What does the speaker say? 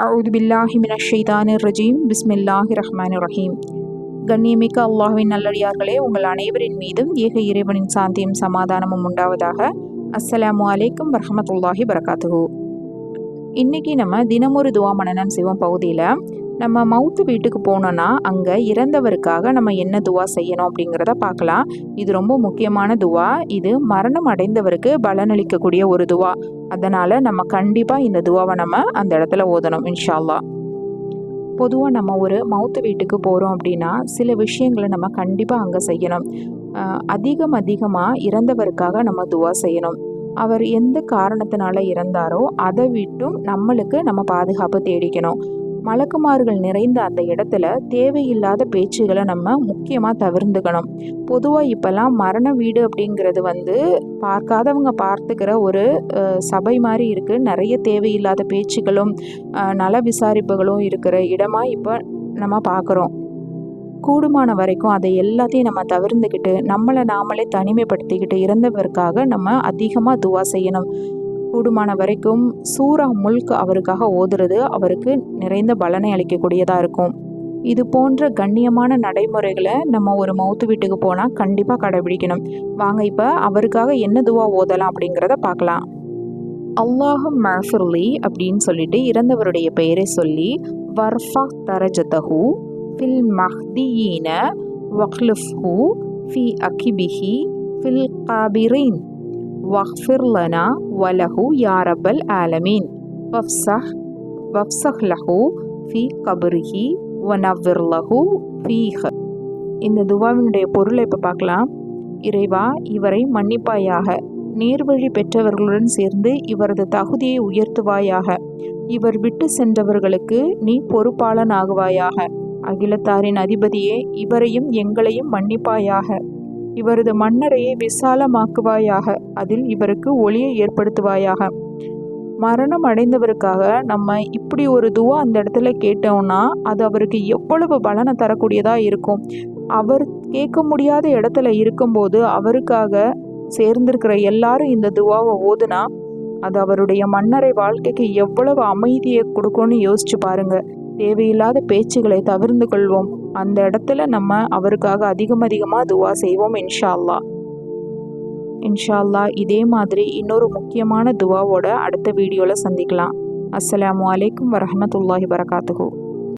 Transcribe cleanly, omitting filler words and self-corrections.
அவுது பில்லாஹி மினஷ் ஷைத்தானிர் ரஜீம் பிஸ்மில்லாஹிர் ரஹ்மானிர் ரஹீம். கண்ணியமிக்க அல்லாஹ்வின் நல்லடியார்களே, உங்கள் அனைவரின் மீதும் ஏக இறைவனின் சாந்தியும் சமாதானமும் உண்டாவதாக. அஸ்ஸலாமு அலைக்கும் வரஹ்மத்துல்லாஹி வரகாத்துஹு. இன்னைக்கு நம்ம தினமொரு துவா மனனம் செய்வோம் பகுதியில் நம்ம மவுத்து வீட்டுக்கு போனோன்னா அங்கே இறந்தவருக்காக நம்ம என்ன துவா செய்யணும் அப்படிங்கிறத பார்க்கலாம். இது ரொம்ப முக்கியமான துவா. இது மரணம் அடைந்தவருக்கு பலனளிக்கக்கூடிய ஒரு துவா. அதனால் நம்ம கண்டிப்பாக இந்த துவாவை நம்ம அந்த இடத்துல ஓதணும் இன்ஷா அல்லாஹ். பொதுவாக நம்ம ஒரு மவுத்து வீட்டுக்கு போகிறோம் அப்படின்னா சில விஷயங்களை நம்ம கண்டிப்பாக அங்கே செய்யணும். அதிகமாக இறந்தவருக்காக நம்ம துவா செய்யணும். அவர் எந்த காரணத்தினால இறந்தாரோ அதை விட்டும் நம்மளுக்கு நம்ம பாதுகாப்பு தேடிக்கணும். மலக்குமார்கள் நிறைந்த அந்த இடத்துல தேவையில்லாத பேச்சுகளை நம்ம முக்கியமாக தவிர்த்துக்கணும். பொதுவாக இப்போல்லாம் மரண வீடு அப்படிங்கிறது பார்க்காதவங்க பார்த்துக்கிற ஒரு சபை மாதிரி இருக்குது. நிறைய தேவையில்லாத பேச்சுகளும் நல விசாரிப்புகளும் இருக்கிற இடமா இப்போ நம்ம பார்க்குறோம். கூடுமான வரைக்கும் அதை எல்லாத்தையும் நம்ம தவிர்த்துக்கிட்டு நம்மளை நாமளே தனிமைப்படுத்திக்கிட்டு இறந்தவருக்காக நம்ம அதிகமாக துவா செய்யணும். கூடுமான வரைக்கும் சூரா முல்க் அவருக்காக ஓதுறது அவருக்கு நிறைந்த பலனை அளிக்கக்கூடியதாக இருக்கும். இது போன்ற கண்ணியமான நடைமுறைகளை நம்ம ஒரு மவுத்து வீட்டுக்கு போனால் கண்டிப்பாக கடைபிடிக்கணும். வாங்க இப்போ அவருக்காக என்ன துவா ஓதலாம் அப்படிங்கிறத பார்க்கலாம். அல்லாஹும் மஃபிர்லி அப்படின்னு சொல்லிட்டு இறந்தவருடைய பெயரை சொல்லி வர்ஃபா தரஜதஹு ஃபில் மஹ்தியீன வக்லுஃப்ஹு ஃபி அகிபிஹி ஃபில் காபிரின் வஃபிர் லனா வலஹு யா ரப்பல் ஆலமீன் வஃப்ஸஹ் லஹு ஃபி கபரிஹி வனவ்விர் லஹு ஃபீஹ். இந்த துவாவினுடைய பொருளை இப்போ பார்க்கலாம். இறைவா, இவரை மன்னிப்பாயாக, நேர்வழி பெற்றவர்களுடன் சேர்ந்து இவரது தகுதியை உயர்த்துவாயாக, இவர் விட்டு சென்றவர்களுக்கு நீ பொறுப்பாளன் ஆகுவாயாக, அகிலத்தாரின் அதிபதியே இவரையும் எங்களையும் மன்னிப்பாயாக, இவரது மன்னரையை விசாலமாக்குவாயாக, அதில் இவருக்கு ஒளியை ஏற்படுத்துவாயாக. மரணம் அடைந்தவருக்காக நம்ம இப்படி ஒரு துவா அந்த இடத்துல கேட்டோம்னா அது அவருக்கு எவ்வளவு பலனை தரக்கூடியதாக இருக்கும். அவர் கேட்க முடியாத இடத்துல இருக்கும்போது அவருக்காக சேர்ந்திருக்கிற எல்லாரும் இந்த துவாவை ஓதுனா அது அவருடைய மன்னரை வாழ்க்கைக்கு எவ்வளவு அமைதியை கொடுக்கும்னு யோசிச்சு பாருங்க. தேவையில்லாத பேச்சுகளை தவிர்த்து கொள்வோம். அந்த இடத்துல நம்ம அவருக்காக அதிகமாக துவா செய்வோம் இன்ஷா அல்லாஹ். இன்ஷா அல்லாஹ் இதே மாதிரி இன்னொரு முக்கியமான துவாவோட அடுத்த வீடியோவில் சந்திக்கலாம். அஸ்ஸலாமு அலைக்கும் வரஹ்மத்துல்லாஹி வரகாத்துஹு.